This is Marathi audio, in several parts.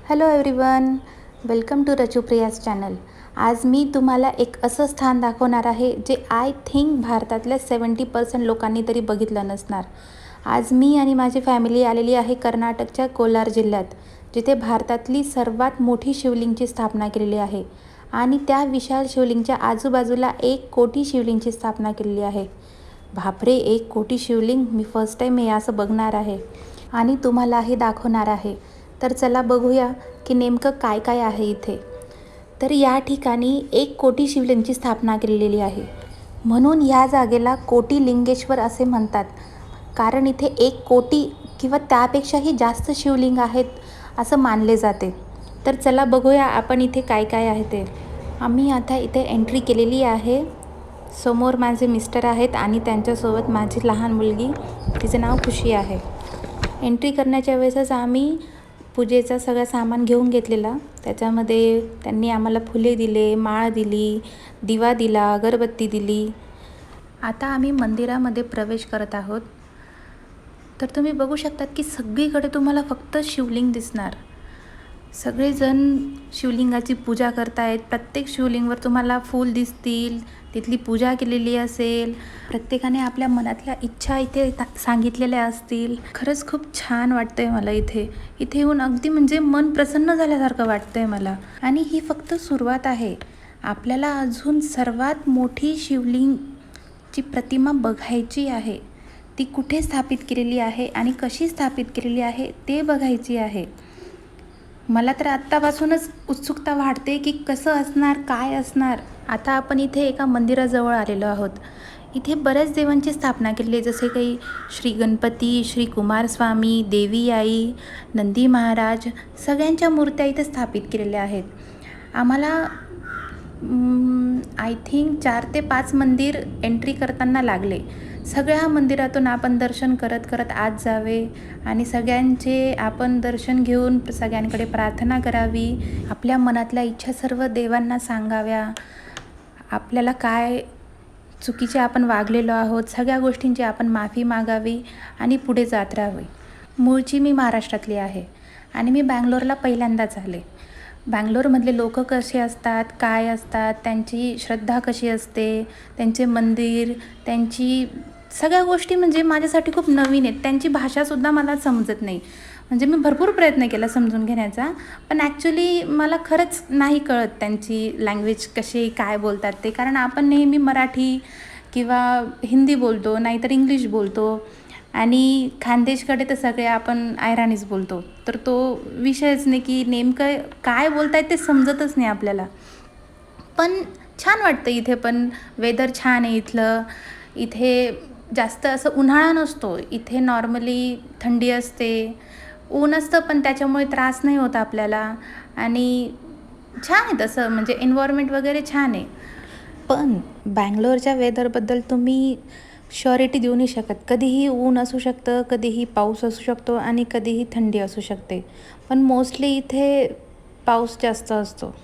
Hello everyone, welcome to Rachupriya's channel. आज मी तुम्हाला एक असं स्थान दाखवणार आहे जे आय थिंक भारतातल्या 70% लोकांनी तरी बघितलं नसणार. आज मी आणि माझी फॅमिली आलेली आहे कर्नाटकच्या कोलार जिल्ह्यात, जिथे भारतातली सर्वात मोठी शिवलिंगची स्थापना केलेली आहे आणि त्या विशाल शिवलिंगच्या आजूबाजूला 1 कोटी शिवलिंगची स्थापना केलेली आहे. बापरे, 1 कोटी शिवलिंग! मी फर्स्ट टाईम हे असं बघणार आहे आणि तुम्हालाही दाखवणार आहे. तर चला बघूया की नेमकं काय काय आहे इथे. तर या ठिकाणी 1 कोटी शिवलिंगची स्थापना केलेली आहे, म्हणून या जागेला कोटिलिंगेश्वर असे म्हणतात, कारण इथे 1 कोटी किंवा त्यापेक्षाही जास्त शिवलिंग आहेत असं मानले जाते. तर चला बघूया आपण इथे काय काय आहे ते. आम्ही आता इथे एंट्री केलेली आहे. समोर माझे मिस्टर आहेत आणि त्यांच्यासोबत माझी लहान मुलगी, तिचं नाव खुशी आहे. एंट्री करण्याच्या वेळेसच आम्ही पूजेचा सगळं सामान घेऊन घेतलेला. त्याच्यामध्ये त्यांनी आम्हाला फुले दिले, माळ दिली, दिवा दिला, अगरबत्ती दिली. आता आम्ही मंदिरामध्ये प्रवेश करत आहोत. तर तुम्ही बघू शकतात की सगळीकडे तुम्हाला फक्त शिवलिंग दिसणार. सगळेजण शिवलिंगाची पूजा करतायत. प्रत्येक शिवलिंगवर तुम्हाला फूल दिसतील, तिथली पूजा केलेली असेल. प्रत्येकाने आपल्या मनातल्या इच्छा इथे सांगितलेल्या असतील. खरंच खूप छान वाटतंय मला इथे येऊन. अगदी म्हणजे मन प्रसन्न झाल्यासारखं वाटतंय मला. आणि ही फक्त सुरुवात आहे. आपल्याला अजून सर्वात मोठी शिवलिंगची प्रतिमा बघायची आहे. ती कुठे स्थापित केलेली आहे आणि कशी स्थापित केलेली आहे ते बघायची आहे. मला तर आत्तापासूनच उत्सुकता वाढते की कसं असणार, काय असणार. आता आपण इथे एका मंदिराजवळ आलेलो आहोत. इथे बऱ्याच देवांची स्थापना केलेली आहे, जसे काही श्री गणपती, श्री कुमारस्वामी, देवी आई, नंदी महाराज, सगळ्यांच्या मूर्त्या इथे स्थापित केलेल्या आहेत. आम्हाला आय थिंक 4 ते 5 मंदिर एंट्री करताना लागले. सगळ्या मंदिरातून आपण दर्शन करत करत आत जावे आणि सगळ्यांचे आपण दर्शन घेऊन सगळ्यांकडे प्रार्थना करावी. आपल्या मनातल्या इच्छा सर्व देवांना सांगाव्या. आपल्याला काय चुकीचे आपण वागलेलो आहोत, सगळ्या गोष्टींची आपण माफी मागावी आणि पुढे जात राहावे. मूळची मी महाराष्ट्रातली आहे आणि मी बँगलोरला पहिल्यांदाच आले. बँगलोरमधले लोक कसे असतात, काय असतात, त्यांची श्रद्धा कशी असते, त्यांचे मंदिर, त्यांची सगळ्या गोष्टी म्हणजे माझ्यासाठी खूप नवीन आहेत. त्यांची भाषासुद्धा मला समजत नाही. म्हणजे मी भरपूर प्रयत्न केला समजून घेण्याचा, पण ॲक्च्युली मला खरंच नाही कळत त्यांची लँग्वेज कशी काय बोलतात ते. कारण आपण नेहमी मराठी किंवा हिंदी बोलतो, नाहीतर इंग्लिश बोलतो आणि खानदेशकडे तर सगळे आपण आयराणीच बोलतो. तर तो विषयच नाही की नेमकं काय बोलतायत ते समजतच नाही आपल्याला. पण छान वाटतं इथे. पण वेदर छान आहे इथलं. इथे जास्त असं उन्हाळा नसतो. इथे नॉर्मली थंडी असते, ऊन असतं, पण त्याच्यामुळे त्रास नाही होत आपल्याला. आणि छान आहे तसं, म्हणजे एन्व्हायरमेंट वगैरे छान आहे. पण बँगलोरच्या वेदरबद्दल तुम्ही श्युरिटी देऊ नाही शकत. कधीही ऊन असू शकतं, कधीही पाऊस असू शकतो आणि कधीही थंडी असू शकते. पण मोस्टली इथे पाऊस जास्त असतो.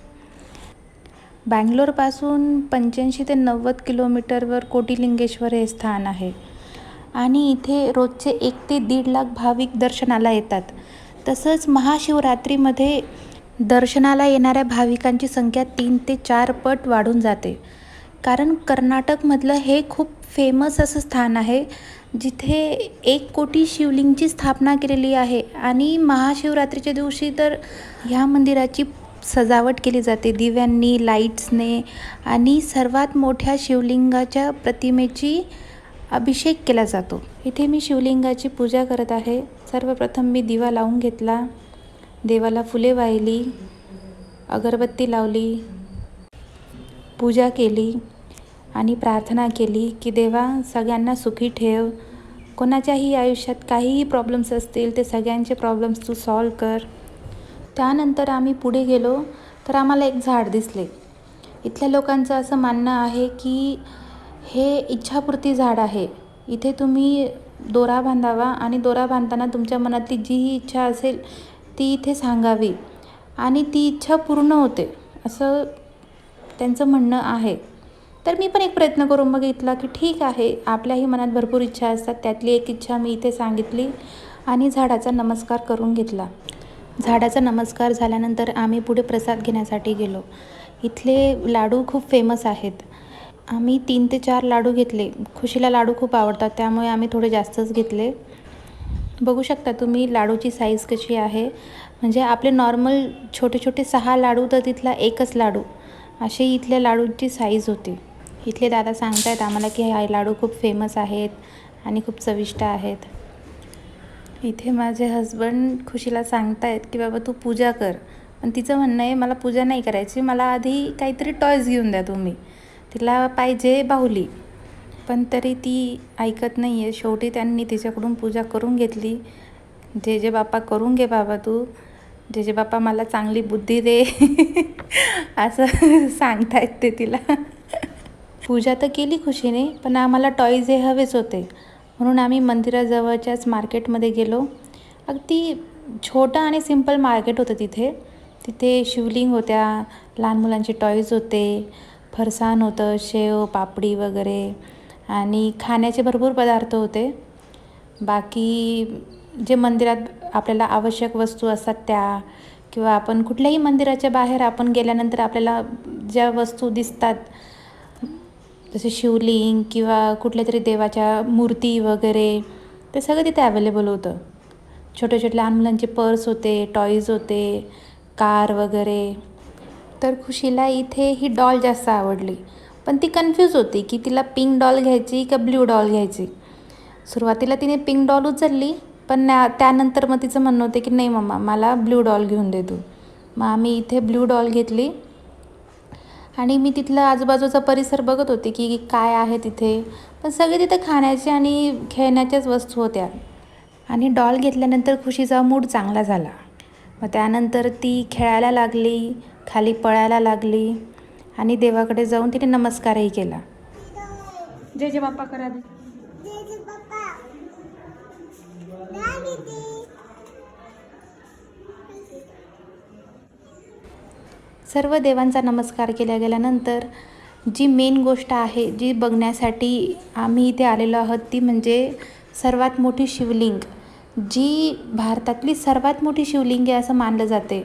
बँगलोरपासून 85 ते 90 किलोमीटरवर कोटिलिंगेश्वर हे स्थान आहे आणि इथे रोजचे 1 ते 1.5 लाख भाविक दर्शनाला येतात. तसंच महाशिवरात्रीमध्ये दर्शनाला येणाऱ्या भाविकांची संख्या 3 ते 4 पट वाढून जाते. कारण कर्नाटकमधलं हे खूप फेमस असं स्थान आहे, जिथे 1 कोटी शिवलिंगची स्थापना केलेली आहे. आणि महाशिवरात्रीच्या दिवशी तर ह्या मंदिराची सजावट केली जाते दिव्यांनी, लाईट्सने आणि सर्वात मोठ्या शिवलिंगाच्या प्रतिमेची अभिषेक केला जातो. इथे मी शिवलिंगाची पूजा करत आहे. सर्वप्रथम मी दिवा लावून घेतला, देवाला फुले वाहिली, अगरबत्ती लावली, पूजा केली आणि प्रार्थना केली की देवा सगळ्यांना सुखी ठेव. कोणाच्याही आयुष्यात काहीही प्रॉब्लेम्स असतील ते सगळ्यांचे प्रॉब्लेम्स तू सॉल्व कर. त्यानंतर आम्ही पुढे गेलो तर आम्हाला एक झाड दिसले. इथल्या लोकांचं असं मानणं आहे की हे इच्छापूर्ती झाड आहे. इथे तुम्ही दोरा बांधावा आणि दोरा बांधताना तुमच्या मनातली जीही इच्छा असेल ती इथे सांगावी आणि ती इच्छा पूर्ण होते, असं त्यांचं म्हणणं आहे. तर मी पण एक प्रयत्न करून बघितला की ठीक आहे, आपल्याही मनात भरपूर इच्छा असतात, त्यातली एक इच्छा मी इथे सांगितली आणि झाडाचा नमस्कार करून घेतला. झाडाचा नमस्कार झाल्यानंतर आम्ही पुढे प्रसाद घेण्यासाठी गेलो. इथले लाडू खूप फेमस आहेत. आम्ही 3 ते 4 लाडू घेतले. खुशीला लाडू खूप आवडतात, त्यामुळे आम्ही थोडे जास्तच घेतले. बघू शकता तुम्ही लाडूची साईज कशी आहे. म्हणजे आपले नॉर्मल छोटे छोटे 6 लाडू तर तिथला एकच लाडू, अशी इथल्या लाडूंची साईज होती. इथले दादा सांगतायत आम्हाला की हे लाडू खूप फेमस आहेत आणि खूप चविष्ट आहेत. इथे माझे हस्बंड खुशीला सांगतायत की बाबा तू पूजा कर. पण तिचं म्हणणं आहे मला पूजा नाही करायची, मला आधी काहीतरी टॉयज घेऊन द्या तुम्ही. तिला पाहिजे बाहुली. पण तरी ती ऐकत नाही आहे. शेवटी त्यांनी तिच्याकडून पूजा करून घेतली. जे जे बाप्पा करून घे बाबा तू, जे जे बाप्पा मला चांगली बुद्धी दे असं सांगतायत ते तिला. पूजा तर केली खुशीने, पण आम्हाला टॉयज हे हवेच होते. म्हणून आम्ही मंदिराजवळच्याच मार्केटमध्ये गेलो. अगदी छोटं आणि सिंपल मार्केट होतं तिथे. तिथे शिवलिंग होत्या, लहान मुलांचे टॉयज होते, फरसाण होतं, शेव, पापडी वगैरे आणि खाण्याचे भरपूर पदार्थ होते. बाकी जे मंदिरात आपल्याला आवश्यक वस्तू असतात त्या, किंवा आपण कुठल्याही मंदिराच्या बाहेर आपण गेल्यानंतर आपल्याला ज्या वस्तू दिसतात, जसे शिवलिंग किंवा कुठल्या तरी देवाच्या मूर्ती वगैरे, ते सगळं तिथे अवेलेबल होतं. छोटे छोटे लहान मुलांचे पर्स होते, टॉईज होते, कार वगैरे. तर खुशीला इथे ही डॉल जास्त आवडली, पण ती कन्फ्यूज होती की तिला पिंक डॉल घ्यायची का ब्ल्यू डॉल घ्यायची. सुरुवातीला तिने पिंक डॉल उचलली, पण त्यानंतर मग तिचं म्हणणं होतं की नाही मम्मा मला ब्ल्यू डॉल घेऊन दे तू. मग आम्ही इथे ब्ल्यू डॉल घेतली. आणि मी तिथलं आजूबाजूचा परिसर बघत होते की काय आहे तिथे. पण सगळे तिथे खाण्याचे आणि खेळण्याच्याच वस्तू होत्या. आणि डॉल घेतल्यानंतर खुशीचा मूड चांगला झाला. मग त्यानंतर ती खेळायला लागली, खाली पळायला लागली आणि देवाकडे जाऊन तिने नमस्कारही केला. जय जय बाप्पा करा दे. सर्व देवांचा नमस्कार केल्या गेल्यानंतर जी मेन गोष्ट आहे, जी बघण्यासाठी आम्ही इथे आलेलो आहोत, ती म्हणजे सर्वात मोठी शिवलिंग, जी भारतातली सर्वात मोठी शिवलिंग आहे असं मानलं जाते.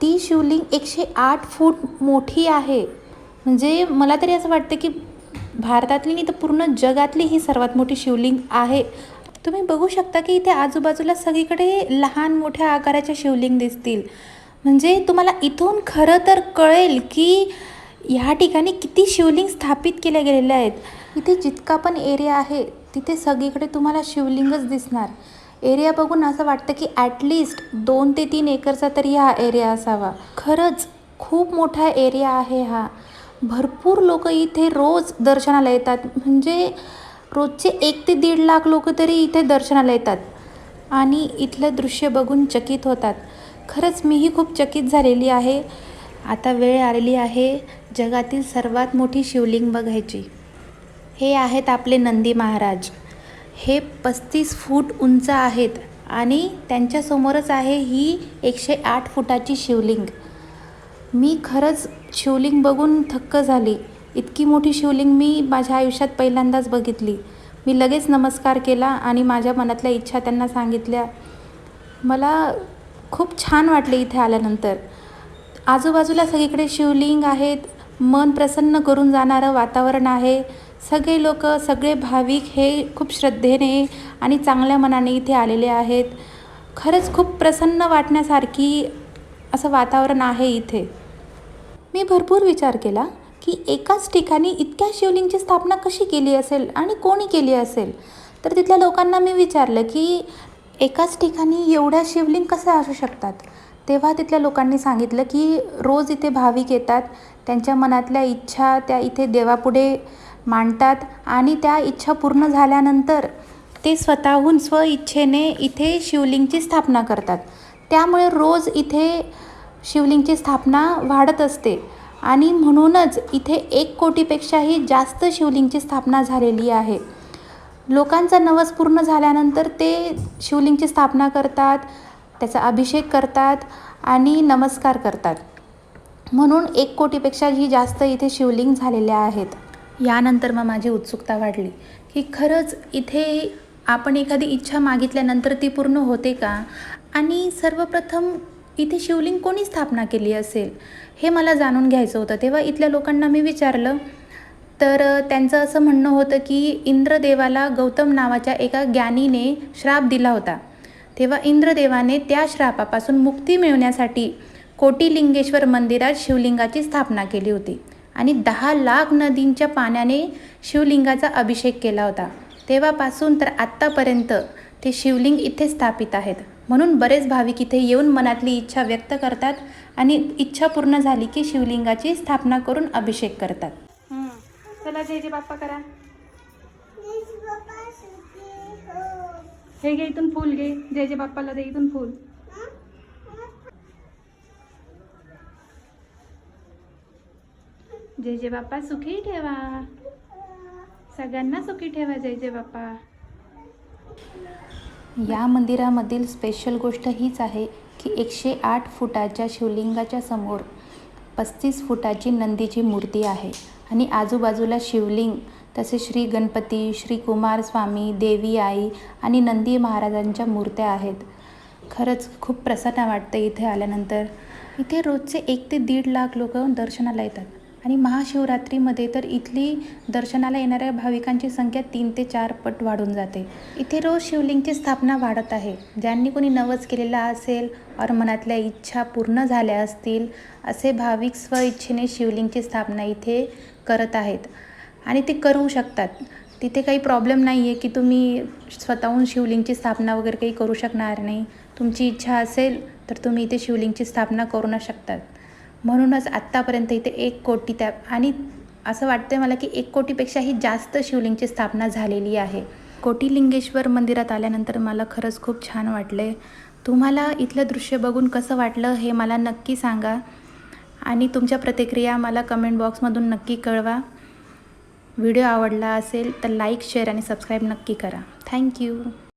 ती शिवलिंग 108 फूट मोठी आहे. म्हणजे मला तरी असं वाटतं की भारतातली नाही तर पूर्ण जगातली ही सर्वात मोठी शिवलिंग आहे. तुम्ही बघू शकता की इथे आजूबाजूला सगळीकडे लहान मोठ्या आकाराच्या शिवलिंग दिसतील. म्हणजे तुम्हाला इथून खरं तर कळेल की ह्या ठिकाणी किती शिवलिंग स्थापित केले गेलेले आहेत. इथे जितका पण एरिया आहे तिथे सगळीकडे तुम्हाला शिवलिंगच दिसणार. एरिया बघून असं वाटतं की ॲटलिस्ट 2 ते 3 एकरचा तरी हा एरिया असावा. खरंच खूप मोठा एरिया आहे हा. भरपूर लोक इथे रोज दर्शनाला येतात. म्हणजे रोजचे 1 ते 1.5 लाख लोक तरी इथे दर्शनाला येतात आणि इथलं दृश्य बघून चकित होतात. खरंच मीही खूप चकित झालेली आहे. आता वेळ आलेली आहे जगातील सर्वात मोठी शिवलिंग बघायची. हे आहेत आपले नंदी महाराज. हे 35 फूट उंच आहेत आणि त्यांच्यासमोरच आहे ही 108 फुटाची शिवलिंग. मी खरंच शिवलिंग बघून थक्क झाली. इतकी मोठी शिवलिंग मी माझ्या आयुष्यात पहिल्यांदाच बघितली. मी लगेच नमस्कार केला आणि माझ्या मनातल्या इच्छा त्यांना सांगितल्या. मला खूप छान वाटले इथे आल्यानंतर. आजूबाजूला सगळीकडे शिवलिंग आहेत. मन प्रसन्न करून जाणारं वातावरण आहे. सगळे लोक, सगळे भाविक हे खूप श्रद्धेने आणि चांगल्या मनाने इथे आलेले आहेत. खरंच खूप प्रसन्न वाटण्यासारखी असं वातावरण आहे इथे. मी भरपूर विचार केला की एकाच ठिकाणी इतक्या शिवलिंगची स्थापना कशी केली असेल आणि कोणी केली असेल. तर तिथल्या लोकांना मी विचारलं की एकाच ठिकाणी एवढ्या शिवलिंग कसे असू शकतात. तेव्हा तिथल्या लोकांनी सांगितलं की रोज इथे भाविक येतात, त्यांच्या मनातल्या इच्छा त्या इथे देवापुढे मांडतात आणि त्या इच्छा पूर्ण झाल्यानंतर ते स्वतःहून स्वइच्छेने इथे शिवलिंगची स्थापना करतात. त्यामुळे रोज इथे शिवलिंगची स्थापना वाढत असते आणि म्हणूनच इथे 1 कोटीपेक्षाही जास्त शिवलिंगची स्थापना झालेली आहे. लोकांचा नवस पूर्ण झाल्यानंतर ते शिवलिंगची स्थापना करतात, त्याचा अभिषेक करतात आणि नमस्कार करतात. म्हणून 1 कोटीपेक्षाही जास्त इथे शिवलिंग झालेले आहेत. यानंतर मग माझी उत्सुकता वाढली की खरंच इथे आपण एखादी इच्छा मागितल्यानंतर ती पूर्ण होते का आणि सर्वप्रथम इथे शिवलिंग कोणी स्थापना केली असेल हे मला जाणून घ्यायचं होतं. तेव्हा इथल्या लोकांना मी विचारलं, तर त्यांचं असं म्हणणं होतं की इंद्रदेवाला गौतम नावाच्या एका ज्ञानीने श्राप दिला होता. तेव्हा इंद्रदेवाने त्या श्रापापासून मुक्ती मिळवण्यासाठी कोटिलिंगेश्वर मंदिरात शिवलिंगाची स्थापना केली होती आणि 10 लाख नदींच्या पाण्याने शिवलिंगाचा अभिषेक केला होता. तेव्हापासून तर आत्तापर्यंत ते शिवलिंग इथे स्थापित आहेत. म्हणून बरेच भाविक इथे येऊन मनातली इच्छा व्यक्त करतात आणि इच्छा पूर्ण झाली की शिवलिंगाची स्थापना करून अभिषेक करतात. चला जय जय बाप्पा करा. हे घे इथून फूल घे, जय जय बाप्पाला दे इथून फूल. जय जय बाप्पा सुखी ठेवा, सगळ्यांना सुखी ठेवा. जय जय बाप्पा. या मंदिरामधील स्पेशल गोष्ट हीच आहे की 108 फुटाच्या शिवलिंगाच्या समोर 35 फुटाची नंदीची मूर्ती आहे आणि आजूबाजूला शिवलिंग, तसे श्री गणपती, श्री कुमारस्वामी, देवी आई आणि नंदी महाराजांच्या मूर्त्या आहेत. खरंच खूप प्रसन्न वाटतं इथे आल्यानंतर. इथे रोजचे 1 ते 1.5 लाख लोक दर्शनाला येतात आणि महाशिवरात्रीमध्ये तर इथली दर्शनाला येणाऱ्या भाविकांची संख्या 3 ते 4 पट वाढून जाते. इथे रोज शिवलिंगची स्थापना वाढत आहे. ज्यांनी कोणी नवस केलेला असेल और मनातल्या इच्छा पूर्ण झाल्या असतील असे भाविक स्वइच्छेने शिवलिंगची स्थापना इथे करत आहेत आणि ते करू शकतात. तिथे काही प्रॉब्लेम नाही आहे की तुम्ही स्वतःहून शिवलिंगची स्थापना वगैरे काही करू शकणार नाही. तुमची इच्छा असेल तर तुम्ही इथे शिवलिंगची स्थापना करू न शकतात. म्हणूनच आत्तापर्यंत इथे 1 कोटी आणि असं वाटतं मला की 1 कोटीपेक्षाही जास्त शिवलिंगची स्थापना झालेली आहे. कोटिलिंगेश्वर मंदिरात आल्यानंतर मला खरंच खूप छान वाटले. तुम्हाला इथलं दृश्य बघून कसं वाटलं हे मला नक्की सांगा आणि तुमच्या प्रतिक्रिया मला कमेंट बॉक्समधून नक्की कळवा. व्हिडिओ आवडला असेल तर लाईक, शेअर आणि सबस्क्राईब नक्की करा. थँक्यू.